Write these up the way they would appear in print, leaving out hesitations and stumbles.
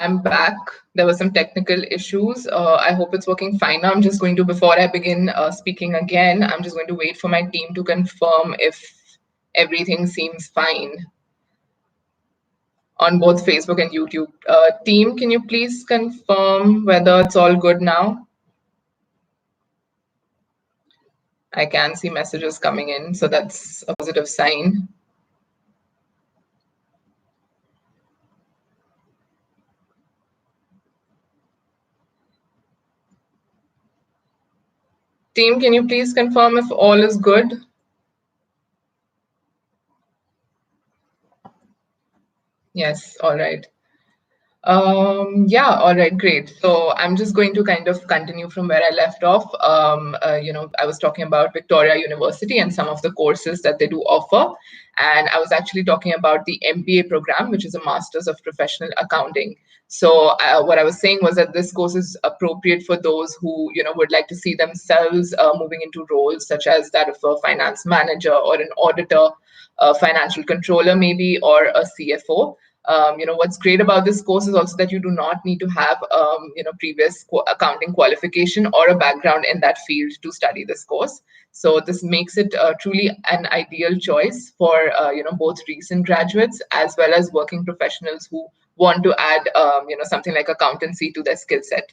I'm back. There were some technical issues. I hope it's working fine now. I'm just going to, before I begin speaking again, I'm just going to wait for my team to confirm if everything seems fine on both Facebook and YouTube. Team, can you please confirm whether it's all good now? I can see messages coming in, so that's a positive sign. Team, can you please confirm if all is good? Yes, all right. Yeah, all right, great. So I'm just going to kind of continue from where I left off. I was talking about Victoria University and some of the courses that they do offer. And I was actually talking about the MBA program, which is a Masters of Professional Accounting. So what I was saying was that this course is appropriate for those who, would like to see themselves moving into roles such as that of a finance manager or an auditor, a financial controller maybe, or a CFO. What's great about this course is also that you do not need to have previous accounting qualification or a background in that field to study this course. So this makes it truly an ideal choice for both recent graduates as well as working professionals who want to add something like accountancy to their skill set.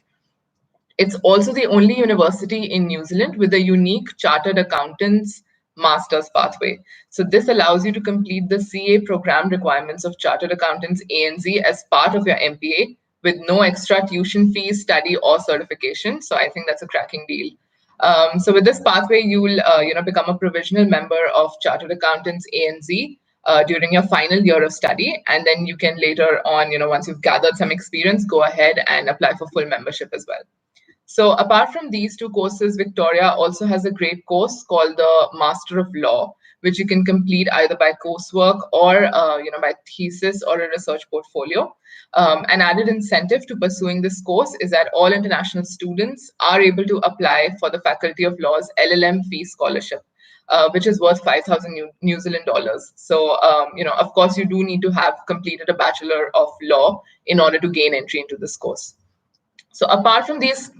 It's also the only university in New Zealand with a unique chartered accountants master's pathway. So this allows you to complete the CA program requirements of Chartered Accountants ANZ as part of your MPA with no extra tuition fees, study, or certification. So I think that's a cracking deal. So with this pathway, you will become a provisional member of Chartered Accountants ANZ during your final year of study, and then you can later on, once you've gathered some experience, go ahead and apply for full membership as well. So apart from these two courses, Victoria also has a great course called the Master of Law, which you can complete either by coursework or by thesis or a research portfolio. An added incentive to pursuing this course is that all international students are able to apply for the Faculty of Law's LLM fee scholarship. Which is worth 5,000 New Zealand dollars. So, of course, you do need to have completed a Bachelor of Law in order to gain entry into this course. So apart from these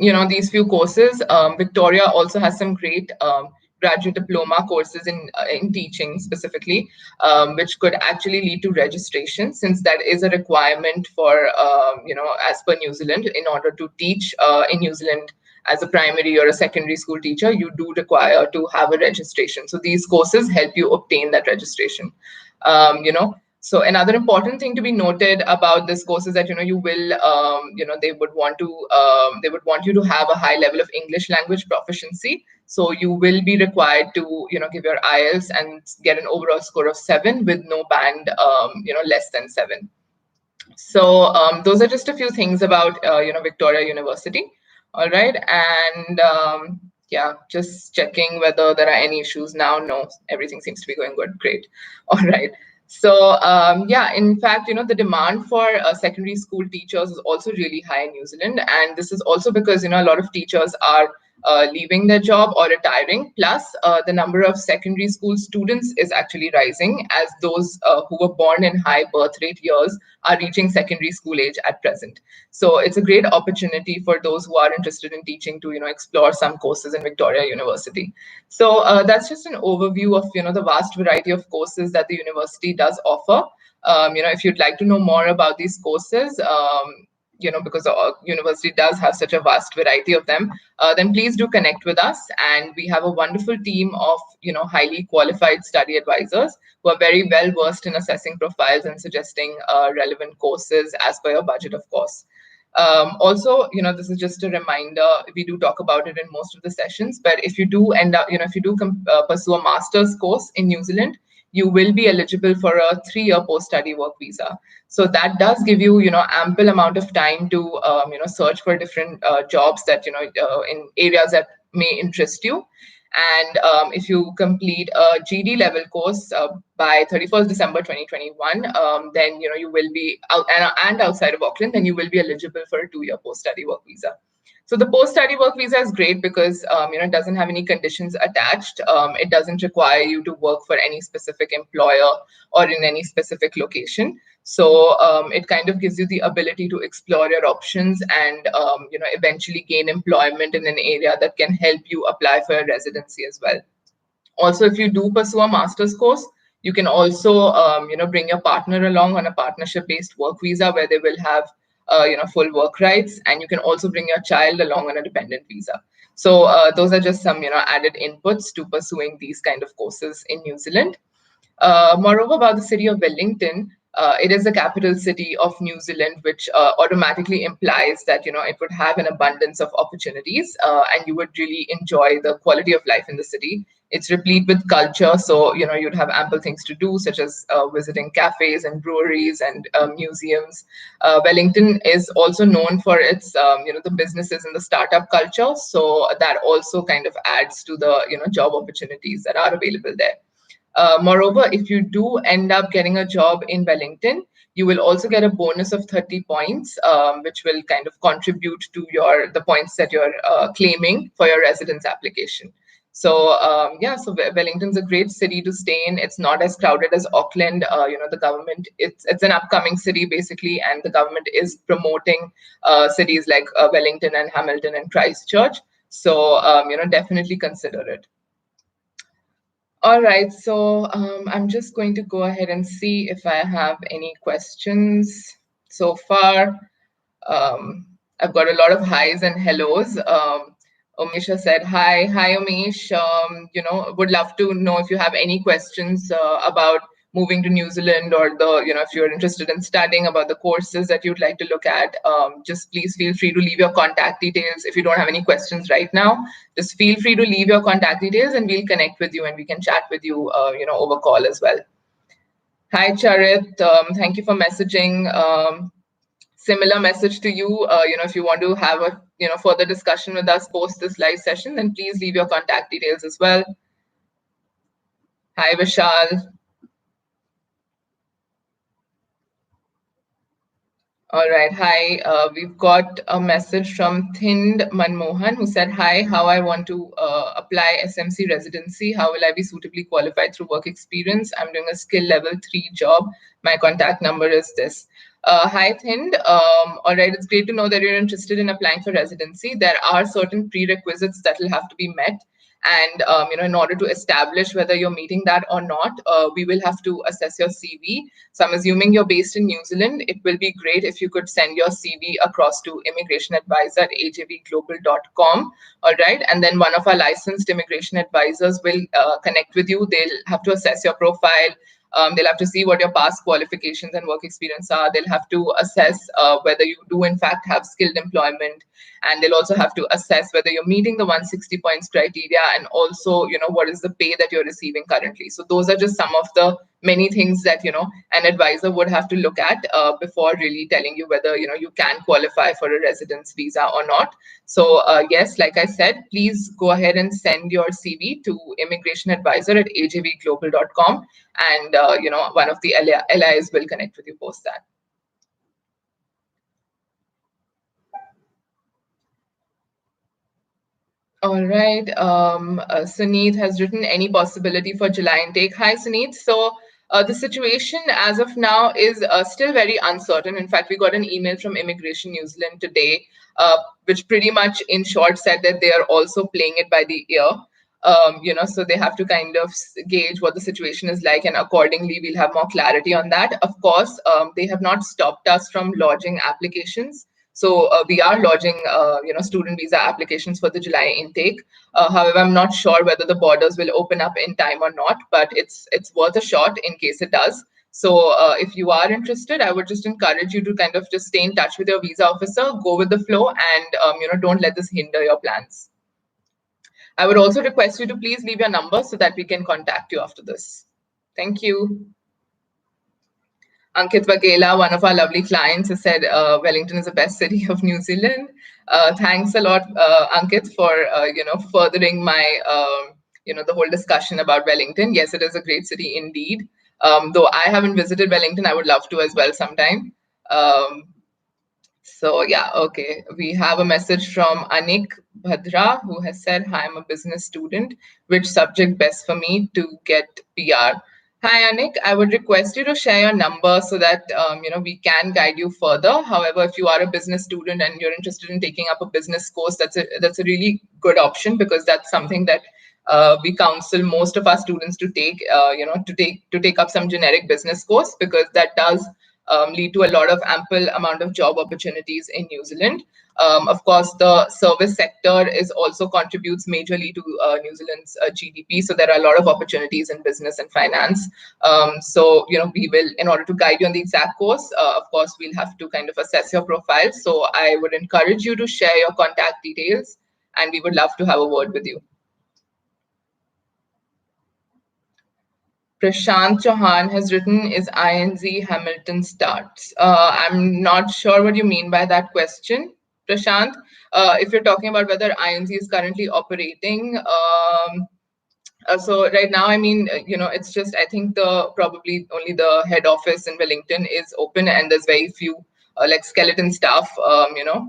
few courses, Victoria also has some great graduate diploma courses in teaching specifically, which could actually lead to registration, since that is a requirement for as per New Zealand. In order to teach in New Zealand as a primary or a secondary school teacher, you do require to have a registration. So these courses help you obtain that registration. So another important thing to be noted about this course is that you will they would want you to have a high level of English language proficiency. So you will be required to give your IELTS and get an overall score of 7 with no band less than 7. So those are just a few things about Victoria University. All right, and yeah, just checking whether there are any issues now. No, everything seems to be going good. Great. All right. So yeah, in fact, the demand for secondary school teachers is also really high in New Zealand, and this is also because a lot of teachers are leaving their job or retiring. Plus, the number of secondary school students is actually rising, as those who were born in high birth rate years are reaching secondary school age at present. So it's a great opportunity for those who are interested in teaching to explore some courses in Victoria University. So that's just an overview of the vast variety of courses that the university does offer. If you'd like to know more about these courses, because the university does have such a vast variety of them, then please do connect with us. And we have a wonderful team of highly qualified study advisors who are very well versed in assessing profiles and suggesting relevant courses as per your budget, of course. Also, this is just a reminder, we do talk about it in most of the sessions, but if you do end up, if you do pursue a master's course in New Zealand, you will be eligible for a 3-year post-study work visa. So that does give you, ample amount of time to, search for different jobs that, in areas that may interest you. And if you complete a GD level course by 31st December 2021, then you will be out and outside of Auckland, then you will be eligible for a 2-year post-study work visa. So the post-study work visa is great because it doesn't have any conditions attached. It doesn't require you to work for any specific employer or in any specific location. So it kind of gives you the ability to explore your options and eventually gain employment in an area that can help you apply for a residency as well. Also, if you do pursue a master's course, you can also bring your partner along on a partnership-based work visa where they will have full work rights, and you can also bring your child along on a dependent visa. So those are just some added inputs to pursuing these kind of courses in New Zealand. Moreover, about the city of Wellington, it is the capital city of New Zealand, which automatically implies that it would have an abundance of opportunities, and you would really enjoy the quality of life in the city. It's replete with culture, so you'd have ample things to do, such as visiting cafes and breweries and museums. Wellington is also known for its the businesses and the startup culture, so that also kind of adds to the job opportunities that are available there. Moreover, if you do end up getting a job in Wellington, you will also get a bonus of 30 points, which will kind of contribute to the points that you're claiming for your residence application. So so Wellington's a great city to stay in. It's not as crowded as Auckland. The government, it's an upcoming city basically, and the government is promoting cities like Wellington and Hamilton and Christchurch. So definitely consider it. All right, so I'm just going to go ahead and see if I have any questions so far. I've got a lot of highs and hellos. Omesha said, hi, Omesh. Would love to know if you have any questions about moving to New Zealand, or if you're interested in studying, about the courses that you'd like to look at. Just please feel free to leave your contact details. If you don't have any questions right now, just feel free to leave your contact details and we'll connect with you and we can chat with you, over call as well. Hi, Charit. Thank you for messaging. Similar message to you. If you want to have a further discussion with us post this live session, then please leave your contact details as well. Hi, Vishal. All right. Hi. We've got a message from Thind Manmohan, who said, hi, how I want to apply SMC residency. How will I be suitably qualified through work experience? I'm doing a skill level 3 job. My contact number is this. Hi, Thind. All right. It's great to know that you're interested in applying for residency. There are certain prerequisites that will have to be met. And in order to establish whether you're meeting that or not, we will have to assess your CV. So I'm assuming you're based in New Zealand. It will be great if you could send your CV across to immigration advisor at ajvglobal.com. All right. And then one of our licensed immigration advisors will connect with you. They'll have to assess your profile. They'll have to see what your past qualifications and work experience are. They'll have to assess whether you do in fact have skilled employment. And they'll also have to assess whether you're meeting the 160 points criteria, and also, what is the pay that you're receiving currently. So those are just some of the many things that, an advisor would have to look at before really telling you whether, you can qualify for a residence visa or not. So yes, like I said, please go ahead and send your CV to immigration advisor at ajvglobal.com. And, one of the LIs will connect with you post that. All right. Suneet has written, any possibility for July intake? Hi, Suneet. So the situation as of now is still very uncertain. In fact, we got an email from Immigration New Zealand today, which pretty much in short said that they are also playing it by the ear. So they have to kind of gauge what the situation is like, and accordingly, we'll have more clarity on that. Of course, they have not stopped us from lodging applications. So we are lodging, student visa applications for the July intake. However, I'm not sure whether the borders will open up in time or not, but it's worth a shot in case it does. So if you are interested, I would just encourage you to kind of just stay in touch with your visa officer, go with the flow, and don't let this hinder your plans. I would also request you to please leave your number so that we can contact you after this. Thank you. Ankit Vakela, one of our lovely clients, has said Wellington is the best city of New Zealand. Thanks a lot, Ankit, for furthering my the whole discussion about Wellington. Yes, it is a great city indeed. Though I haven't visited Wellington, I would love to as well sometime. So yeah, okay. We have a message from Anik Bhadra, who has said, hi, I'm a business student. Which subject best for me to get PR? Hi, Anik. I would request you to share your number so that we can guide you further. However, if you are a business student and you're interested in taking up a business course, that's a really good option, because that's something that we counsel most of our students to take. To take up some generic business course, because that does lead to a lot of ample amount of job opportunities in New Zealand. Of course, the service sector is also contributes majorly to New Zealand's GDP. So there are a lot of opportunities in business and finance. We will, in order to guide you on the exact course, of course, we'll have to kind of assess your profile. So I would encourage you to share your contact details, and we would love to have a word with you. Prashant Chauhan has written, is INZ Hamilton starts? I'm not sure what you mean by that question, Prashant. If you're talking about whether INZ is currently operating, so right now, I mean, it's just, I think probably only the head office in Wellington is open, and there's very few like skeleton staff,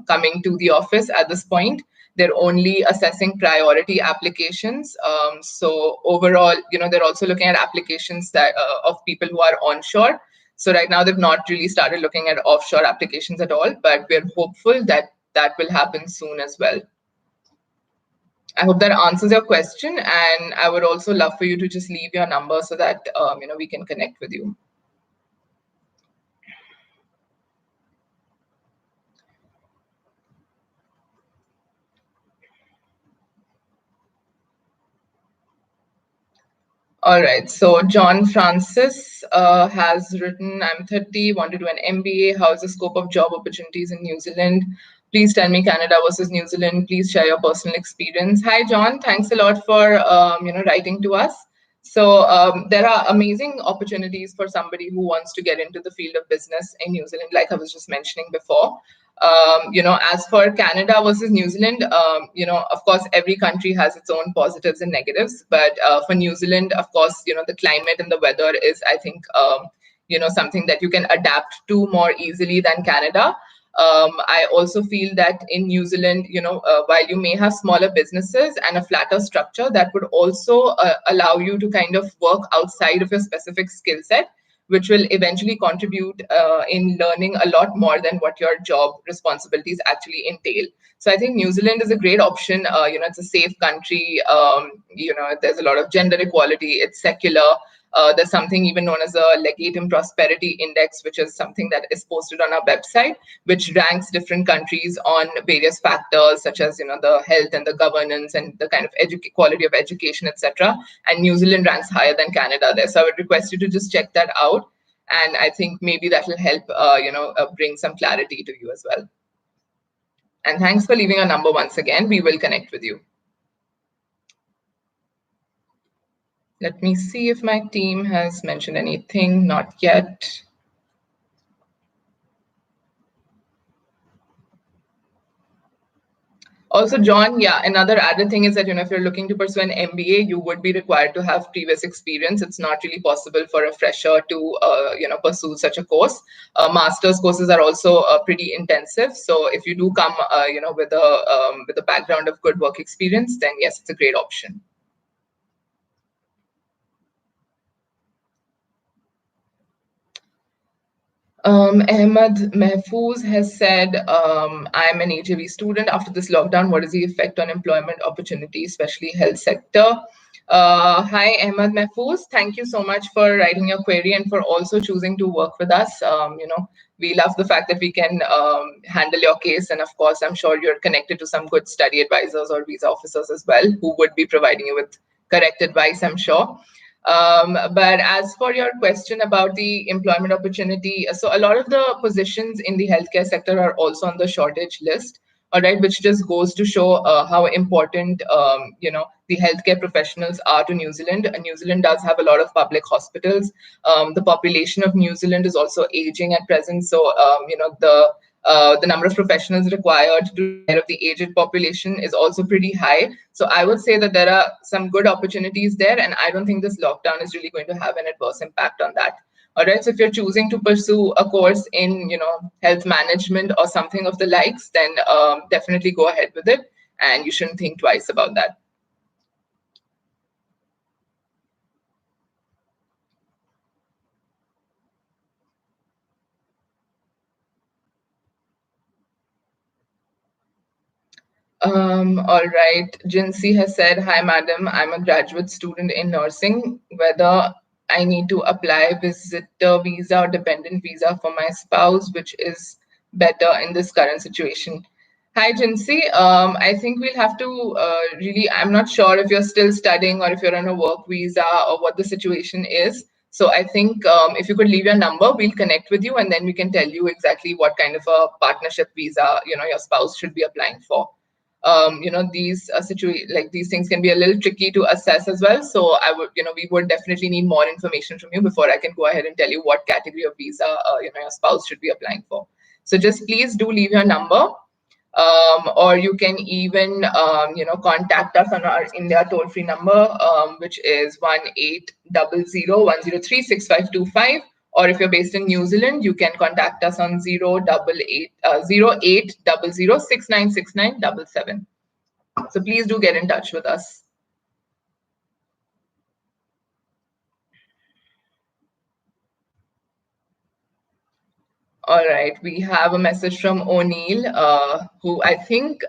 coming to the office at this point. They're only assessing priority applications. So overall, they're also looking at applications that of people who are onshore. So right now, they've not really started looking at offshore applications at all, but we're hopeful that that will happen soon as well. I hope that answers your question, and I would also love for you to just leave your number so that we can connect with you. All right. So John Francis has written, I'm 30, want to do an MBA. How is the scope of job opportunities in New Zealand? Please tell me Canada versus New Zealand. Please share your personal experience. Hi, John. Thanks a lot for writing to us. So there are amazing opportunities for somebody who wants to get into the field of business in New Zealand, like I was just mentioning before. As for Canada versus New Zealand, of course, every country has its own positives and negatives. But for New Zealand, of course, the climate and the weather is, I think, something that you can adapt to more easily than Canada. I also feel that in New Zealand, while you may have smaller businesses and a flatter structure, that would also allow you to kind of work outside of your specific skill set, which will eventually contribute in learning a lot more than what your job responsibilities actually entail. So I think New Zealand is a great option. It's a safe country. There's a lot of gender equality. It's secular. There's something even known as a Legatum Prosperity Index, which is something that is posted on our website, which ranks different countries on various factors such as the health and the governance and the kind of quality of education, etc. And New Zealand ranks higher than Canada there. So I would request you to just check that out, and I think maybe that will help bring some clarity to you as well. And thanks for leaving a number once again. We will connect with you. Let me see if my team has mentioned anything. Not yet. Also, John, yeah, another added thing is that, if you're looking to pursue an MBA, you would be required to have previous experience. It's not really possible for a fresher to, pursue such a course. Master's courses are also pretty intensive. So if you do come, with a background of good work experience, then yes, it's a great option. Ahmad Mahfouz has said, I'm an HAV student. After this lockdown, what is the effect on employment opportunities, especially health sector? Hi, Ahmad Mahfouz. Thank you so much for writing your query and for also choosing to work with us. We love the fact that we can handle your case. And of course, I'm sure you're connected to some good study advisors or visa officers as well, who would be providing you with correct advice, I'm sure. But as for your question about the employment opportunity, so a lot of the positions in the healthcare sector are also on the shortage list, all right, which just goes to show how important, the healthcare professionals are to New Zealand. And New Zealand does have a lot of public hospitals. The population of New Zealand is also aging at present. So, the number of professionals required to take care of the aged population is also pretty high. So I would say that there are some good opportunities there, and I don't think this lockdown is really going to have an adverse impact on that. All right, so if you're choosing to pursue a course in, health management or something of the likes, then definitely go ahead with it, and you shouldn't think twice about that. All right. Jinsi has said, "Hi, madam. I'm a graduate student in nursing. Whether I need to apply visitor visa or dependent visa for my spouse, which is better in this current situation?" Hi, Jinsi. I think we'll have to really, I'm not sure if you're still studying or if you're on a work visa or what the situation is. So I think if you could leave your number, we'll connect with you and then we can tell you exactly what kind of a partnership visa, your spouse should be applying for. These like these things can be a little tricky to assess as well. So I would, we would definitely need more information from you before I can go ahead and tell you what category of visa, your spouse should be applying for. So just please do leave your number, or you can even, contact us on our India toll-free number, which is 1800 103 Or if you're based in New Zealand, you can contact us on 0800 So please do get in touch with us. All right, we have a message from O'Neill, who I think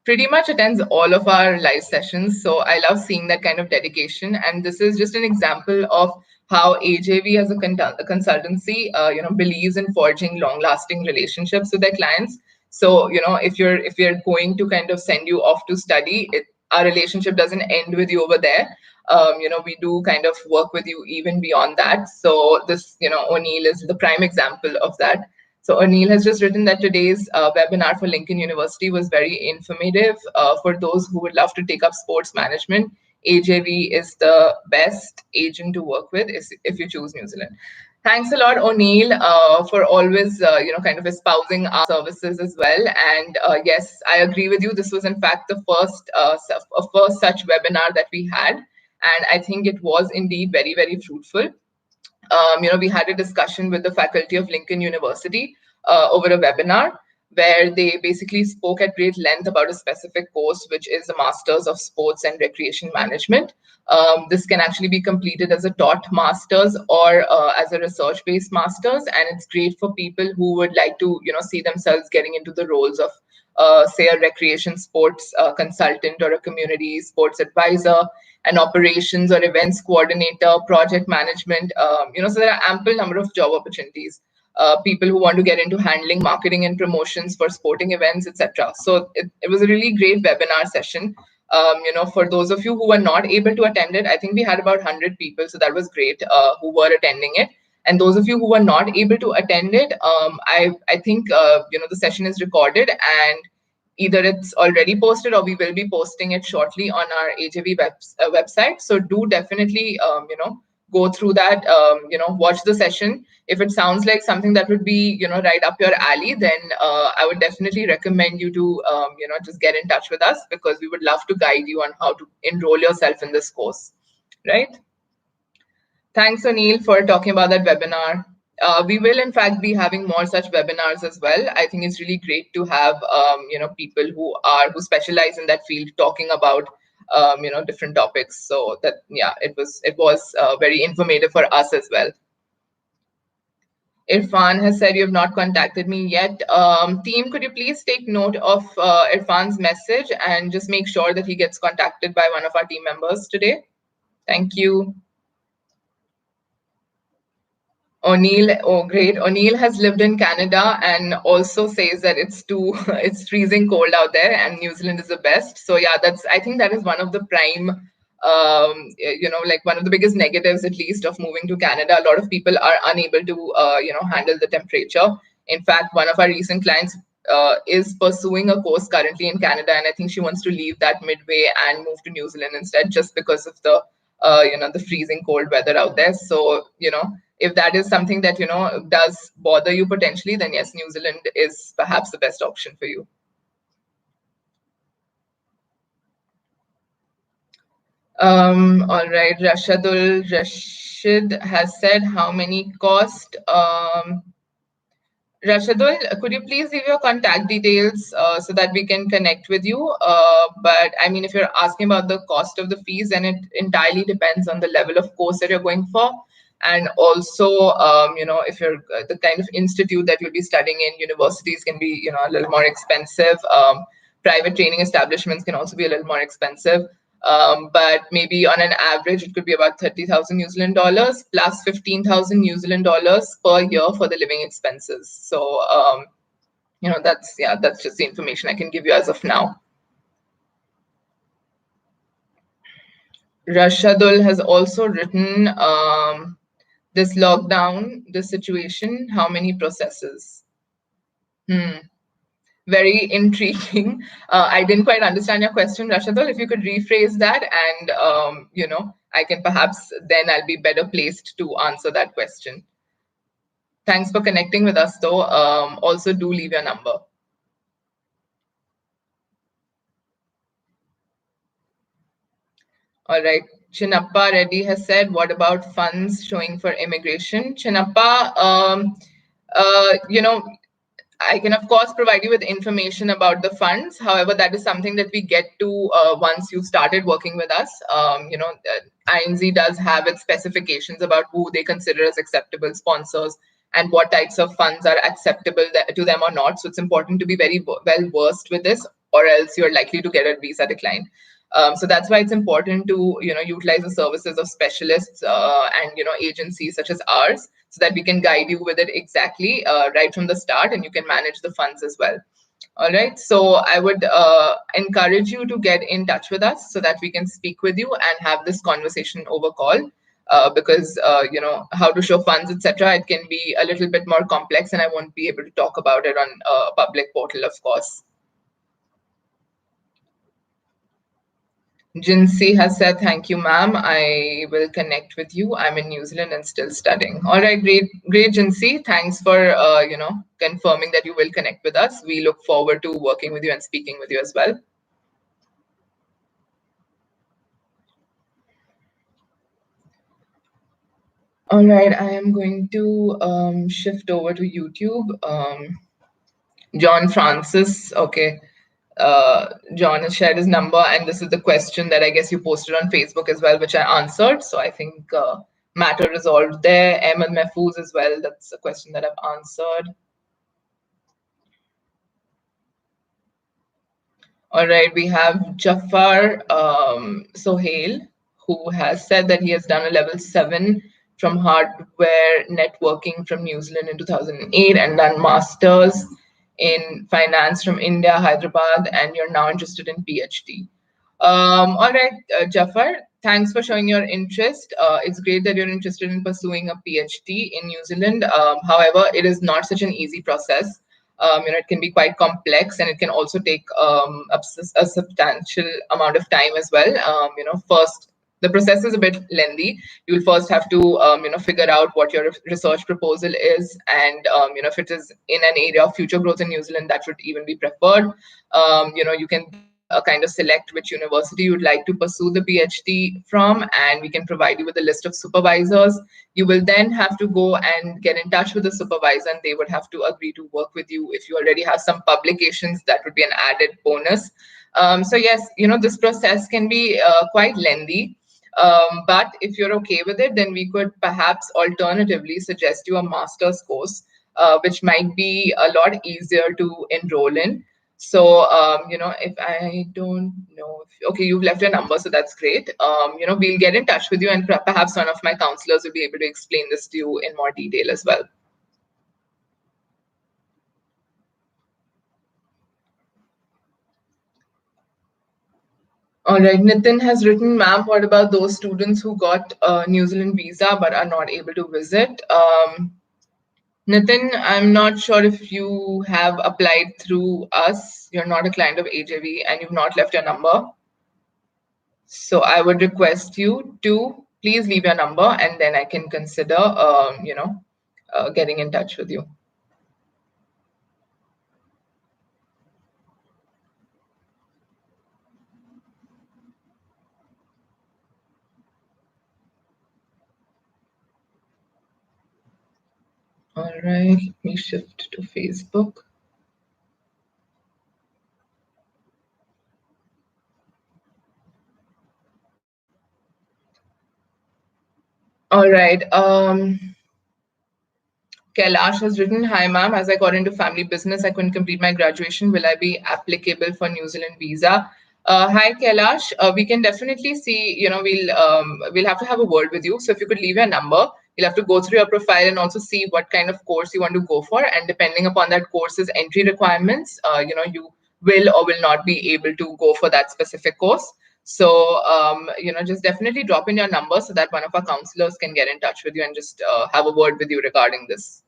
pretty much attends all of our live sessions. So I love seeing that kind of dedication. And this is just an example of how AJV as a consultancy, believes in forging long-lasting relationships with their clients. So, if we're going to kind of send you off to study, our relationship doesn't end with you over there. We do kind of work with you even beyond that. So this, O'Neill is the prime example of that. So O'Neill has just written that today's webinar for Lincoln University was very informative. For those who would love to take up sports management, AJV is the best agent to work with if you choose New Zealand. Thanks a lot, O'Neill, for always, kind of espousing our services as well. And yes, I agree with you. This was, in fact, the first such webinar that we had. And I think it was indeed very, very fruitful. We had a discussion with the faculty of Lincoln University over a webinar where they basically spoke at great length about a specific course, which is a Masters of Sports and Recreation Management. This can actually be completed as a taught master's or as a research-based master's, and it's great for people who would like to, see themselves getting into the roles of, say, a recreation sports consultant or a community sports advisor, an operations or events coordinator, project management. So there are ample number of job opportunities. People who want to get into handling marketing and promotions for sporting events, etc. So it was a really great webinar session. For those of you who were not able to attend it, I think we had about 100 people, so that was great, who were attending it. And those of you who were not able to attend it, I think the session is recorded and either it's already posted or we will be posting it shortly on our AJV website. So do definitely go through that, watch the session. If it sounds like something that would be right up your alley, then I would definitely recommend you to just get in touch with us, because we would love to guide you on how to enroll yourself in this course, right? Thanks, Anil, for talking about that webinar. We will, in fact, be having more such webinars as well. I think it's really great to have, people who specialize in that field talking about, different topics. So that, yeah, it was very informative for us as well. Irfan has said you have not contacted me yet. Team, could you please take note of Irfan's message and just make sure that he gets contacted by one of our team members today? Thank you. O'Neill, oh great. O'Neill has lived in Canada and also says that it's freezing cold out there and New Zealand is the best. So yeah, I think that is one of the prime, like one of the biggest negatives, at least, of moving to Canada. A lot of people are unable to, handle the temperature. In fact, one of our recent clients is pursuing a course currently in Canada, and I think she wants to leave that midway and move to New Zealand instead, just because of the, the freezing cold weather out there. So, if that is something that does bother you potentially, then yes, New Zealand is perhaps the best option for you. All right, Rashid has said how many cost. Rashidul, could you please leave your contact details so that we can connect with you? But I mean, if you're asking about the cost of the fees, then it entirely depends on the level of course that you're going for. And also, if you're the kind of institute that you'll be studying in, universities can be, a little more expensive. Private training establishments can also be a little more expensive. But maybe on an average, it could be about 30,000 New Zealand dollars plus 15,000 New Zealand dollars per year for the living expenses. So, that's just the information I can give you as of now. Rashadul has also written, this lockdown, this situation, how many processes? Very intriguing. I didn't quite understand your question, Rashadul. If you could rephrase that, and I can perhaps then I'll be better placed to answer that question. Thanks for connecting with us, though. Also, do leave your number. All right. Chinappa Reddy has said, what about funds showing for immigration? Chinappa, I can, of course, provide you with information about the funds. However, that is something that we get to once you've started working with us. INZ does have its specifications about who they consider as acceptable sponsors and what types of funds are acceptable to them or not. So it's important to be very well versed with this, or else you're likely to get a visa decline. So that's why it's important to utilize the services of specialists and agencies such as ours, so that we can guide you with it exactly right from the start, and you can manage the funds as well. All right. So I would encourage you to get in touch with us so that we can speak with you and have this conversation over call. Because how to show funds, etc. It can be a little bit more complex, and I won't be able to talk about it on a public portal, of course. Jinsi has said, thank you, ma'am. I will connect with you. I'm in New Zealand and still studying. All right, great, Jinsi. Thanks for, confirming that you will connect with us. We look forward to working with you and speaking with you as well. All right, I am going to shift over to YouTube. John Francis, okay. John has shared his number, and this is the question that I guess you posted on Facebook as well, which I answered. So I think matter resolved there. Ahmed Mahfouz as well. That's a question that I've answered. All right, we have Jafar Sohail, who has said that he has done a level 7 from hardware networking from New Zealand in 2008 and done masters in finance from India, Hyderabad, and you're now interested in PhD. All right, Jafar, thanks for showing your interest. It's great that you're interested in pursuing a PhD in New Zealand. However, it is not such an easy process. It can be quite complex, and it can also take a substantial amount of time as well. First, the process is a bit lengthy. You'll first have to, figure out what your research proposal is, and if it is in an area of future growth in New Zealand, that should even be preferred. You can kind of select which university you'd like to pursue the PhD from, and we can provide you with a list of supervisors. You will then have to go and get in touch with the supervisor, and they would have to agree to work with you. If you already have some publications, that would be an added bonus. So yes, this process can be quite lengthy. But if you're okay with it, then we could perhaps alternatively suggest you a master's course, which might be a lot easier to enroll in. So, if I don't know, okay, you've left your number, so that's great. We'll get in touch with you, and perhaps one of my counselors will be able to explain this to you in more detail as well. All right, Nitin has written, ma'am, what about those students who got a New Zealand visa but are not able to visit? Nitin, I'm not sure if you have applied through us. You're not a client of AJV, and you've not left your number. So I would request you to please leave your number, and then I can consider, getting in touch with you. All right, let me shift to Facebook. All right. Kailash has written, "Hi ma'am, as I got into family business, I couldn't complete my graduation. Will I be applicable for New Zealand visa?" Hi Kailash, we can definitely see, we'll have to have a word with you. So if you could leave your number, you'll have to go through your profile and also see what kind of course you want to go for. And depending upon that course's entry requirements, you will or will not be able to go for that specific course. So, just definitely drop in your number so that one of our counselors can get in touch with you and just have a word with you regarding this.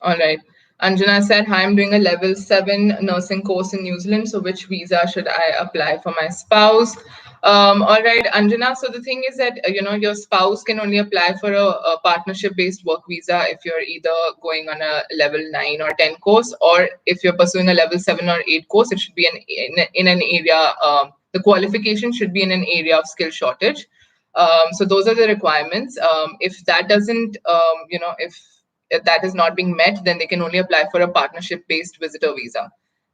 All right. Anjana said, "Hi, I'm doing a level 7 nursing course in New Zealand. So which visa should I apply for my spouse?" All right, Anjana. So the thing is that, your spouse can only apply for a partnership-based work visa if you're either going on a level 9 or 10 course, or if you're pursuing a level 7 or 8 course, it should be in an area, the qualification should be in an area of skill shortage. So those are the requirements. If that doesn't, if that is not being met, then they can only apply for a partnership-based visitor visa.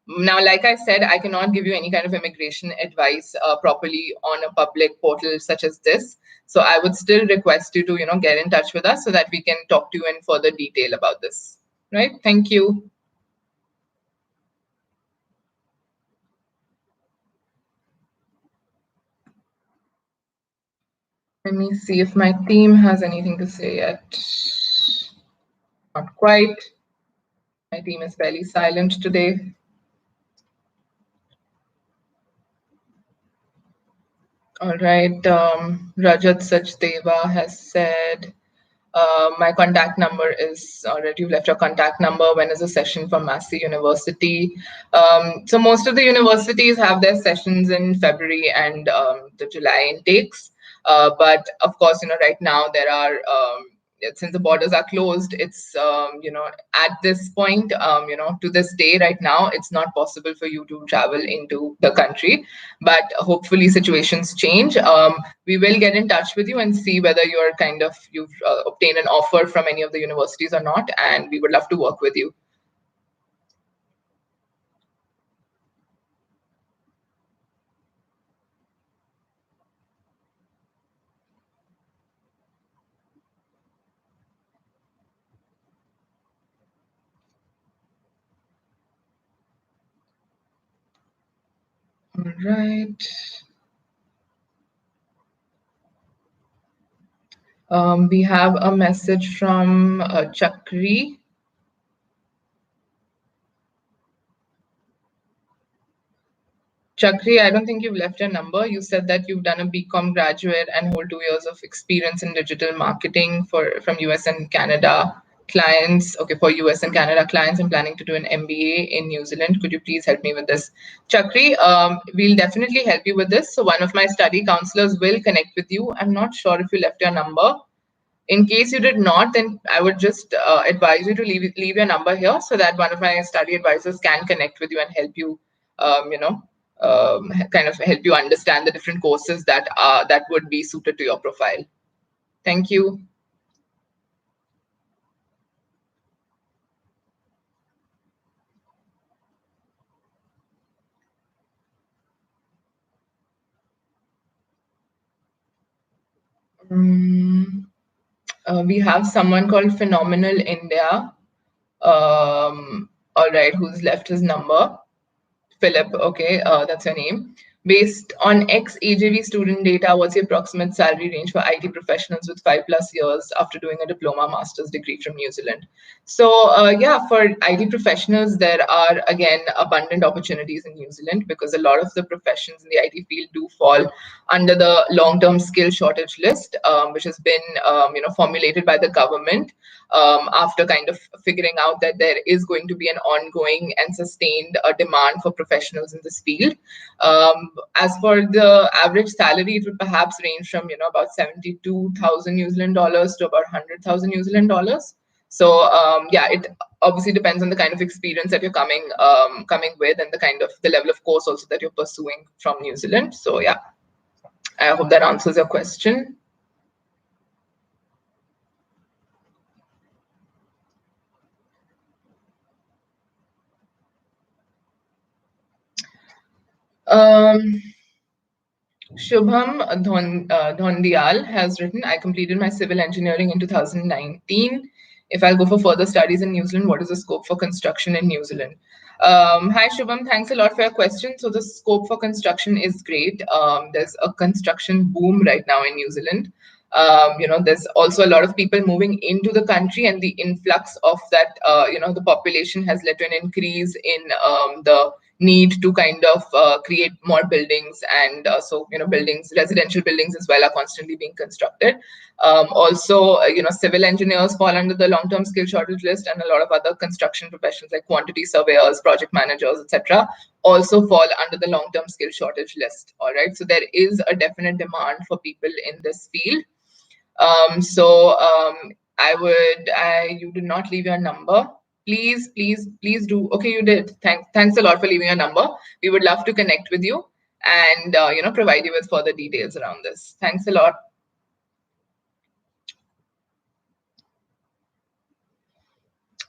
Now, like I said, I cannot give you any kind of immigration advice properly on a public portal such as this. So I would still request you to, get in touch with us so that we can talk to you in further detail about this. Right? Thank you. Let me see if my team has anything to say yet. Not quite. My team is fairly silent today. All right. Rajat Sachdeva has said, my contact number is already, you've left your contact number. When is a session for Massey University? So most of the universities have their sessions in February and the July intakes. But of course, right now there are, since the borders are closed, it's, at this point, to this day right now, it's not possible for you to travel into the country. But hopefully situations change. We will get in touch with you and see whether you've obtained an offer from any of the universities or not, and we would love to work with you. All right. We have a message from Chakri. Chakri, I don't think you've left your number. You said that you've done a BCom graduate and hold 2 years of experience in digital marketing from US and Canada clients. Okay, for US and Canada clients, I'm planning to do an MBA in New Zealand. Could you please help me with this? Chakri, we'll definitely help you with this. So one of my study counselors will connect with you. I'm not sure if you left your number. In case you did not, then I would just advise you to leave your number here so that one of my study advisors can connect with you and help you, kind of help you understand the different courses that would be suited to your profile. Thank you. We have someone called Phenomenal India. All right, who's left his number? Philip, okay, that's your name. Based on ex-AJV student data, what's the approximate salary range for IT professionals with 5+ years after doing a diploma master's degree from New Zealand? So yeah, for IT professionals, there are, again, abundant opportunities in New Zealand because a lot of the professions in the IT field do fall under the long-term skill shortage list, which has been formulated by the government after kind of figuring out that there is going to be an ongoing and sustained demand for professionals in this field. As for the average salary, it would perhaps range from about 72,000 New Zealand dollars to about 100,000 New Zealand dollars. So yeah, it obviously depends on the kind of experience that you're coming with and the level of course also that you're pursuing from New Zealand. So yeah, I hope that answers your question. Um, Shubham Dhondial has written, I completed my civil engineering in 2019. If I'll go for further studies in New Zealand, what is the scope for construction in New Zealand? Hi, Shubham. Thanks a lot for your question. So the scope for construction is great. There's a construction boom right now in New Zealand. There's also a lot of people moving into the country, and the influx of that, the population has led to an increase in the need to kind of create more buildings, and buildings, residential buildings as well, are constantly being constructed. Also, civil engineers fall under the long-term skill shortage list, and a lot of other construction professions like quantity surveyors, project managers, etc., also fall under the long-term skill shortage list. All right, so there is a definite demand for people in this field. You did not leave your number. Please do. Okay, you did. Thanks a lot for leaving your number. We would love to connect with you and provide you with further details around this. Thanks a lot.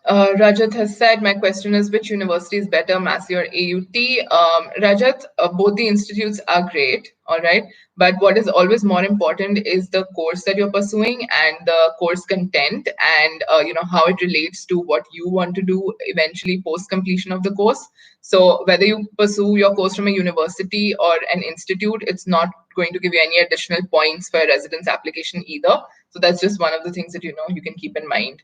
Rajat has said, my question is, which university is better, Massey or AUT? Rajat, both the institutes are great, all right? But what is always more important is the course that you're pursuing and the course content, and how it relates to what you want to do eventually post completion of the course. So whether you pursue your course from a university or an institute, it's not going to give you any additional points for a residence application either. So that's just one of the things that you can keep in mind.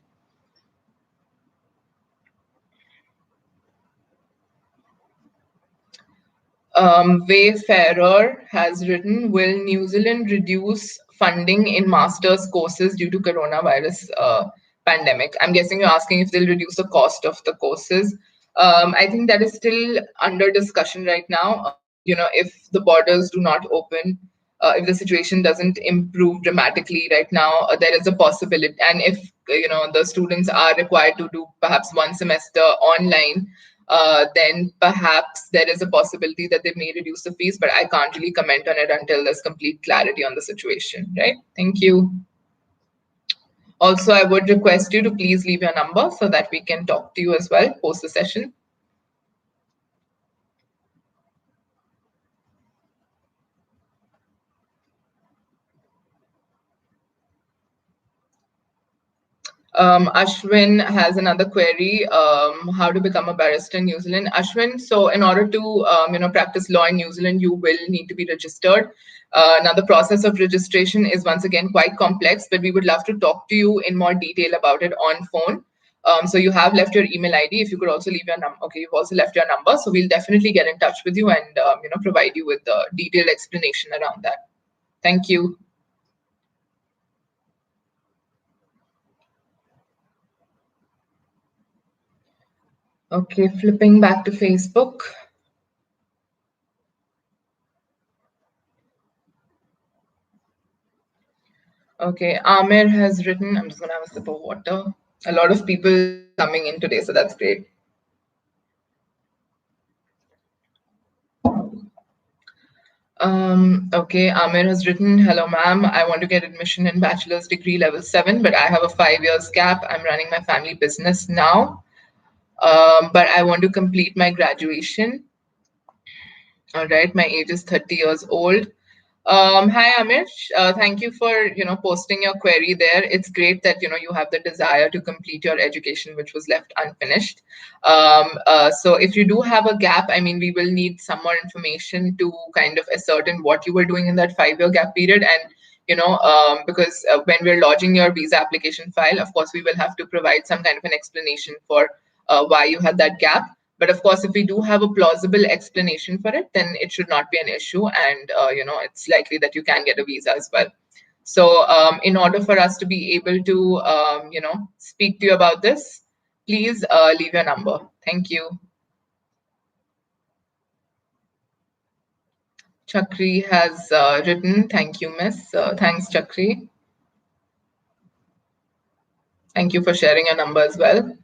Wayfarer has written, will New Zealand reduce funding in master's courses due to coronavirus pandemic? I'm guessing you're asking if they'll reduce the cost of the courses. I think that is still under discussion right now. If the borders do not open, if the situation doesn't improve dramatically right now, there is a possibility. And if the students are required to do perhaps one semester online, then perhaps there is a possibility that they may reduce the fees, but I can't really comment on it until there's complete clarity on the situation, right? Thank you. Also, I would request you to please leave your number so that we can talk to you as well post the session. Ashwin has another query, how to become a barrister in New Zealand. Ashwin, so in order to practice law in New Zealand, you will need to be registered. Now, the process of registration is once again quite complex, but we would love to talk to you in more detail about it on phone. So you have left your email ID. If you could also leave your number. Okay, you've also left your number. So we'll definitely get in touch with you and provide you with the detailed explanation around that. Thank you. Okay, flipping back to Facebook. Okay, Amir has written, I'm just going to have a sip of water. A lot of people coming in today, so that's great. Okay, Amir has written, hello, ma'am. I want to get admission in bachelor's degree level 7, but I have a 5 years gap. I'm running my family business now, but I want to complete my graduation. All right, my age is 30 years old. Hi Amish, thank you for posting your query there. It's great that you have the desire to complete your education, which was left unfinished. So if you do have a gap, I mean, we will need some more information to kind of ascertain what you were doing in that 5-year gap period, and because when we're lodging your visa application file, of course, we will have to provide some kind of an explanation for why you had that gap. But of course, if we do have a plausible explanation for it, then it should not be an issue, and it's likely that you can get a visa as well. So, in order for us to be able to speak to you about this, please leave your number. Thank you. Chakri has written, thank you, Miss. Thanks, Chakri. Thank you for sharing your number as well.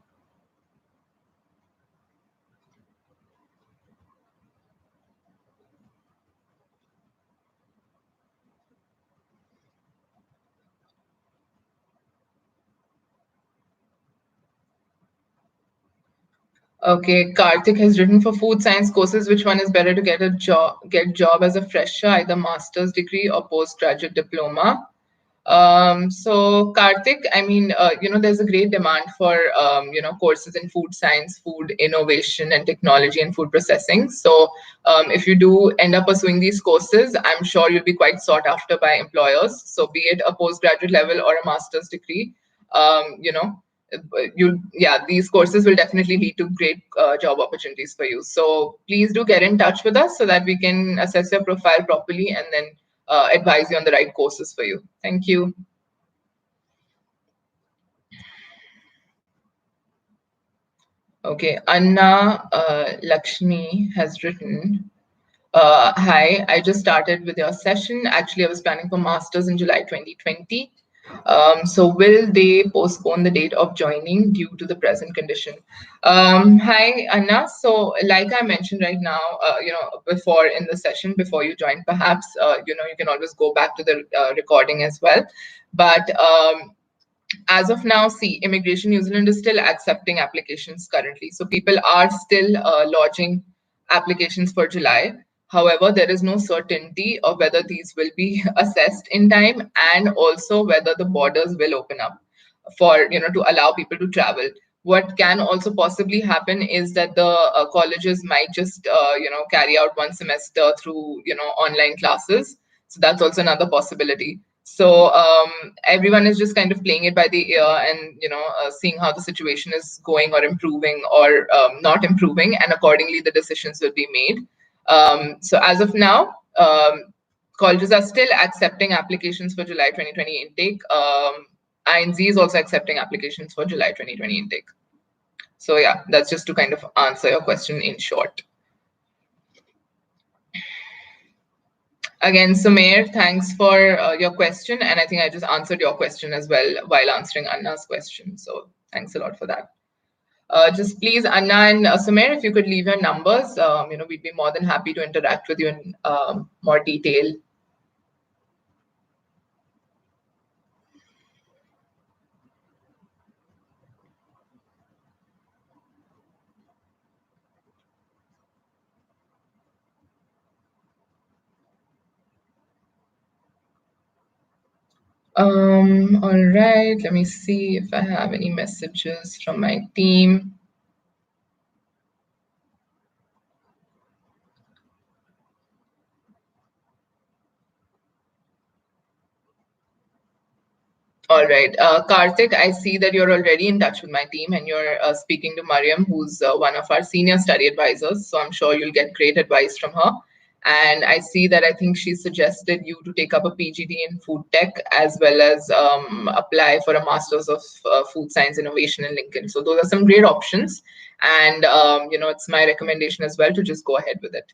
Okay, Karthik has written for food science courses. Which one is better to get a job as a fresher, either master's degree or postgraduate diploma? So Karthik, I mean, there's a great demand for, courses in food science, food innovation and technology and food processing. So if you do end up pursuing these courses, I'm sure you'll be quite sought after by employers. So be it a postgraduate level or a master's degree, um, you know, these courses will definitely lead to great job opportunities for you. So please do get in touch with us so that we can assess your profile properly and then advise you on the right courses for you. Thank you. Okay, Anna Lakshmi has written, hi, I just started with your session. Actually, I was planning for masters in July 2020. So will they postpone the date of joining due to the present condition? Hi, Anna. So like I mentioned right now, before in the session, before you join, perhaps, you can always go back to the recording as well. But as of now, see, Immigration New Zealand is still accepting applications currently. So people are still lodging applications for July. However, there is no certainty of whether these will be assessed in time and also whether the borders will open up for, to allow people to travel. What can also possibly happen is that the colleges might just, carry out one semester through, online classes. So that's also another possibility. So everyone is just kind of playing it by the ear and seeing how the situation is going or improving or not improving, and accordingly the decisions will be made. So as of now, colleges are still accepting applications for July 2020 intake. INZ is also accepting applications for July 2020 intake. So yeah, that's just to kind of answer your question in short. Again, Sumer, thanks for your question. And I think I just answered your question as well while answering Anna's question. So thanks a lot for that. Just please, Anna and Sumer, if you could leave your numbers, we'd be more than happy to interact with you in more detail. All right, let me see if I have any messages from my team. All right, Karthik, I see that you're already in touch with my team and you're speaking to Mariam, who's one of our senior study advisors. So I'm sure you'll get great advice from her. And I see that I think she suggested you to take up a PGD in food tech as well as apply for a master's of food science innovation in Lincoln. So those are some great options. And, it's my recommendation as well to just go ahead with it.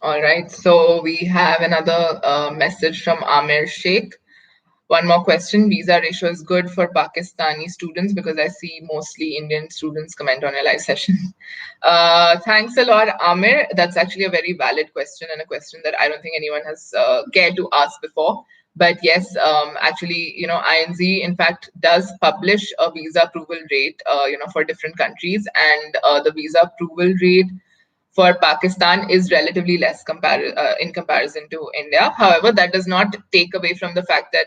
All right, so we have another message from Amir Sheikh. One more question. Visa ratio is good for Pakistani students because I see mostly Indian students comment on your live session. Thanks a lot, Amir. That's actually a very valid question and a question that I don't think anyone has cared to ask before. But yes, actually, INZ in fact does publish a visa approval rate, for different countries, and the visa approval rate for Pakistan is relatively less in comparison to India. However, that does not take away from the fact that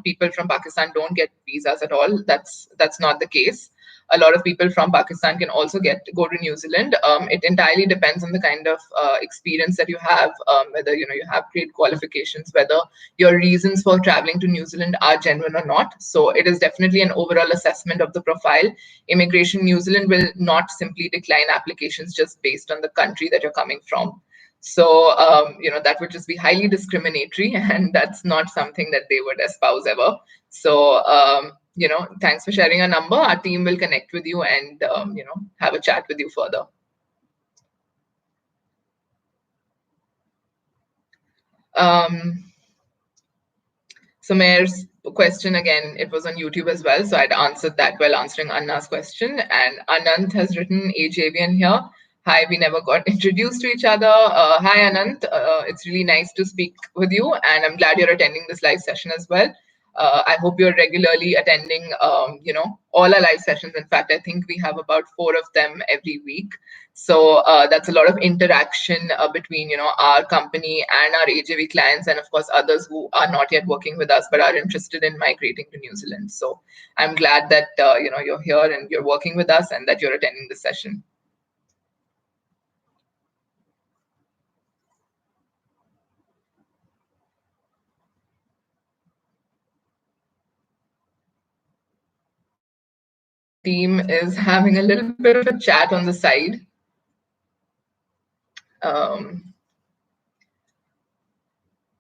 people from Pakistan don't get visas at all. That's not the case. A lot of people from Pakistan can also go to New Zealand. It entirely depends on the kind of experience that you have, whether you have great qualifications, whether your reasons for traveling to New Zealand are genuine or not. So it is definitely an overall assessment of the profile. Immigration New Zealand will not simply decline applications just based on the country that you're coming from. So, that would just be highly discriminatory, and that's not something that they would espouse ever. So, thanks for sharing a number. Our team will connect with you and, have a chat with you further. Sumer's question again, it was on YouTube as well, so I'd answered that while answering Anna's question. And Anand has written AJVN here. Hi, we never got introduced to each other. Hi, Anant. It's really nice to speak with you, and I'm glad you're attending this live session as well. I hope you're regularly attending, all our live sessions. In fact, I think we have about 4 of them every week. So that's a lot of interaction between, our company and our AJV clients, and of course others who are not yet working with us but are interested in migrating to New Zealand. So I'm glad that you're here and you're working with us, and that you're attending this session. Team is having a little bit of a chat on the side. All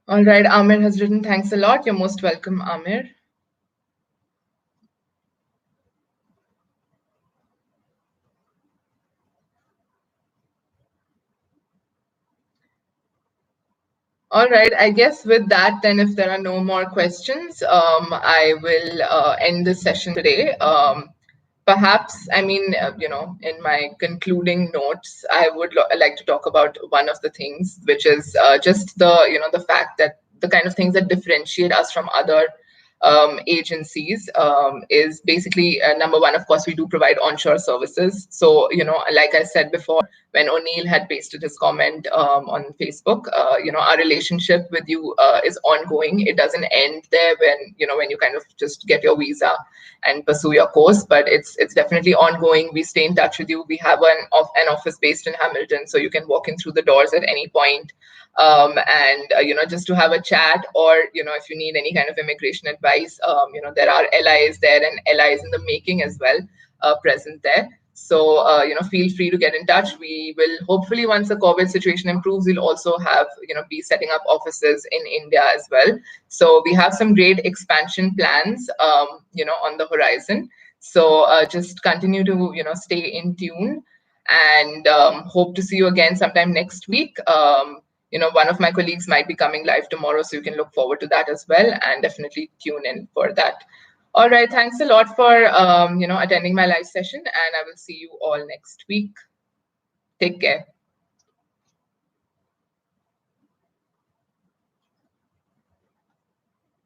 right, Amir has written, thanks a lot. You're most welcome, Amir. All right, I guess with that, then if there are no more questions, I will end this session today. Perhaps, I mean, in my concluding notes, I would like to talk about one of the things, which is just the fact that the kind of things that differentiate us from other agencies is basically number one, of course, we do provide onshore services. So, like I said before, when O'Neill had pasted his comment on Facebook, our relationship with you is ongoing. It doesn't end there when you kind of just get your visa and pursue your course, but it's definitely ongoing. We stay in touch with you. We have an office based in Hamilton, so you can walk in through the doors at any point. And just to have a chat, or if you need any kind of immigration advice, there are LIs there and LIs in the making as well present there. So feel free to get in touch. We will hopefully, once the COVID situation improves, we'll also have be setting up offices in India as well. So we have some great expansion plans on the horizon. So just continue to stay in tune, and hope to see you again sometime next week. One of my colleagues might be coming live tomorrow, so you can look forward to that as well, and definitely tune in for that. All right, thanks a lot for attending my live session, and I will see you all next week. Take care.